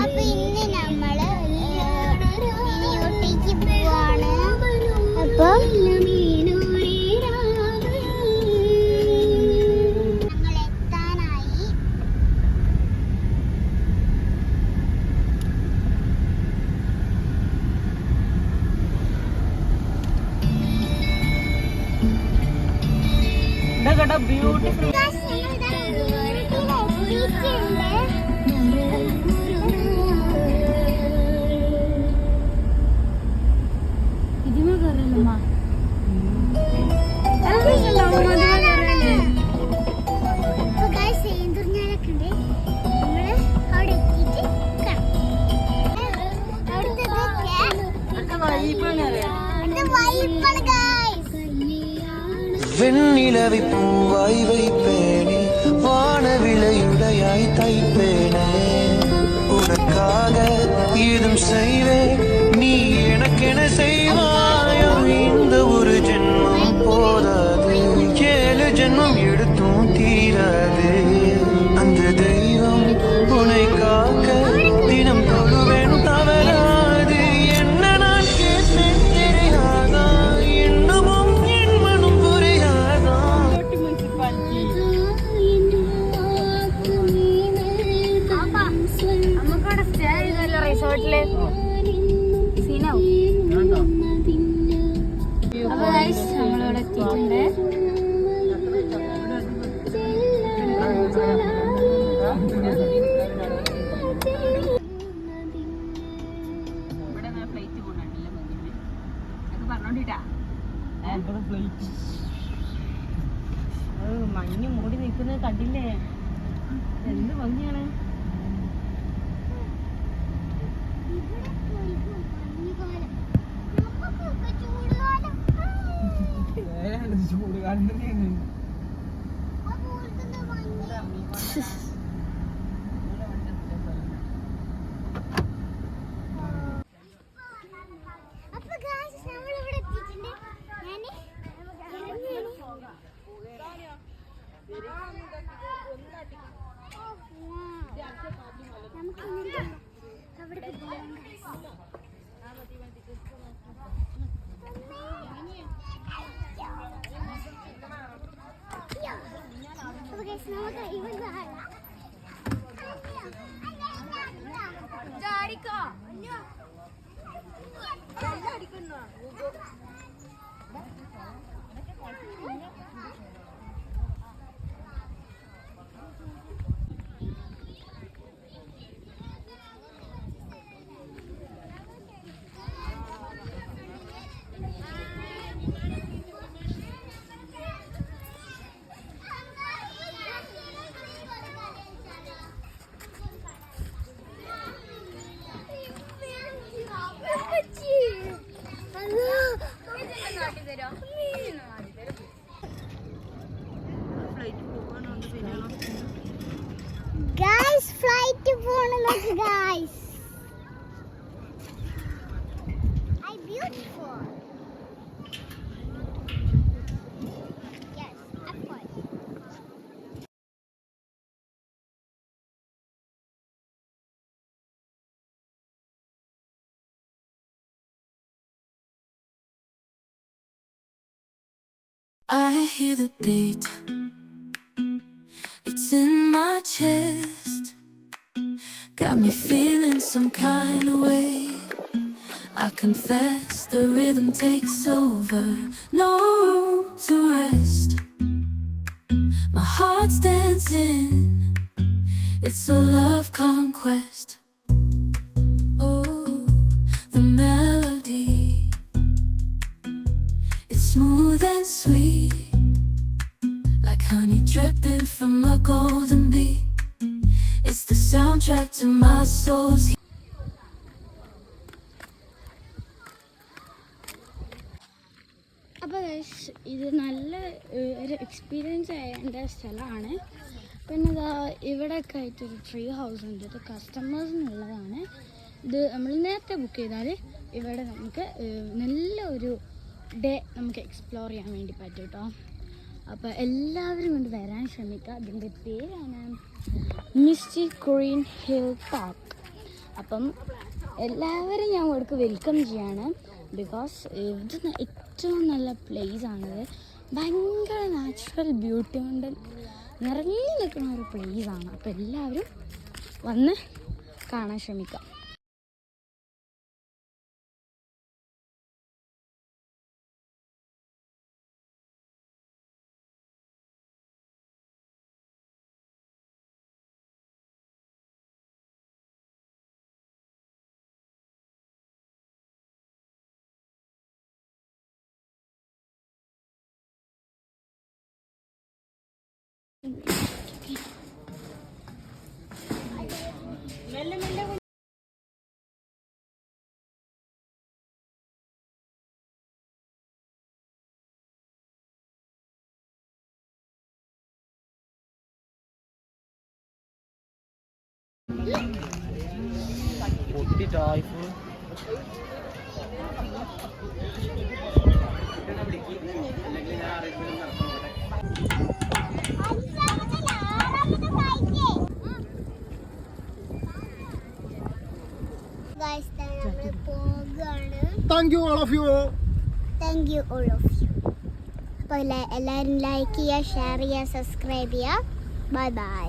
അപ്പൊ ഇന്ന് നമ്മള് മിനിയൂട്ടിക്ക് പോവാണ്. അപ്പൊ ഞങ്ങൾ എത്താനായി. ബ്യൂട്ടിഫുൾ வெண்ணிலவை பூவாய் வைப்பேனே, வானவிலையுடையாய் தைப்பேனே, உனக்காக ஏதும் செய்வேன், நீ எனக்கென செய்வாயோ. இந்த ஒரு ஜென்மம் போதாது, 7 ஜென்மம் எடுத்தும் தீராது. அந்த தெய்வம் உன்னை காக்க தினம் தொழுவேன் தவறாது. என்ன நான் கேட்டேன் தெரியாதா, இன்னமும் என் மனம் புரியாதா. നമുക്കവിടെ സ്റ്റേ ചെയ്തല്ലോ റിസോർട്ടില്. സീനാവും. അപ്പൊ ഗൈസ് നമ്മളിവിടെ എത്തിയിട്ടുണ്ട്. മഞ്ഞ് മൂടി നിൽക്കുന്നത് കണ്ടില്ലേ, എന്ത് ഭംഗിയാണ്. ചൂട് കണ്ടില്ലേ. ഗൈസ് ഫ്ലൈറ്റ് പോണം നോക്ക് guys. I beautiful. Yes of course. I hear the beat, it's in my chest, got me feeling some kind of way. I confess the rhythm takes over, no room to rest. My heart's dancing, it's a love conquest. Oh, the melody, it's smooth and sweet, like honey dripping from a golden bee. It's the soundtrack to my soul's. അപ്പോൾ ഇത് നല്ല ഒരു experience ചെയ്യേണ്ട സ്ഥലമാണ്. പിന്നെ ഇതാ ഇവിടെയൊക്കെ ആയിട്ടൊരു ട്രീ ഹൗസ് ഉണ്ട്. ഇത് കസ്റ്റമേഴ്സിനുള്ളതാണ്. ഇത് നമ്മൾ നേരത്തെ ബുക്ക് ചെയ്താൽ ഇവിടെ നമുക്ക് നല്ലൊരു ഡേ നമുക്ക് എക്സ്പ്ലോർ ചെയ്യാൻ വേണ്ടി പറ്റും കേട്ടോ. അപ്പോൾ എല്ലാവരും കൊണ്ട് വരാൻ ശ്രമിക്കുക. അതിൻ്റെ പേരാണ് മിസ്റ്റി ഗ്രീൻ ഹിൽ പാർക്ക്. അപ്പം എല്ലാവരും ഞാൻ ഇവിടേക്ക് വെൽക്കം ചെയ്യാണ്. ബിക്കോസ് ഇത് ഏറ്റവും നല്ല പ്ലേസ് ആണിത്. ഭയങ്കര നാച്ചുറൽ ബ്യൂട്ടി കൊണ്ട് നിറഞ്ഞു നിൽക്കുന്ന ഒരു പ്ലേസ് ആണ്. അപ്പോൾ എല്ലാവരും വന്ന് കാണാൻ ശ്രമിക്കാം. ഗൈസ് നമ്മൾ പോകാണ്. Thank you all of you. Thank you all of you. അപ്പോൾ എല്ലാവരും ലൈക്ക് ചെയ്യുക, ഷെയർ ചെയ്യുക, സബ്സ്ക്രൈബ് ചെയ്യുക. Bye by.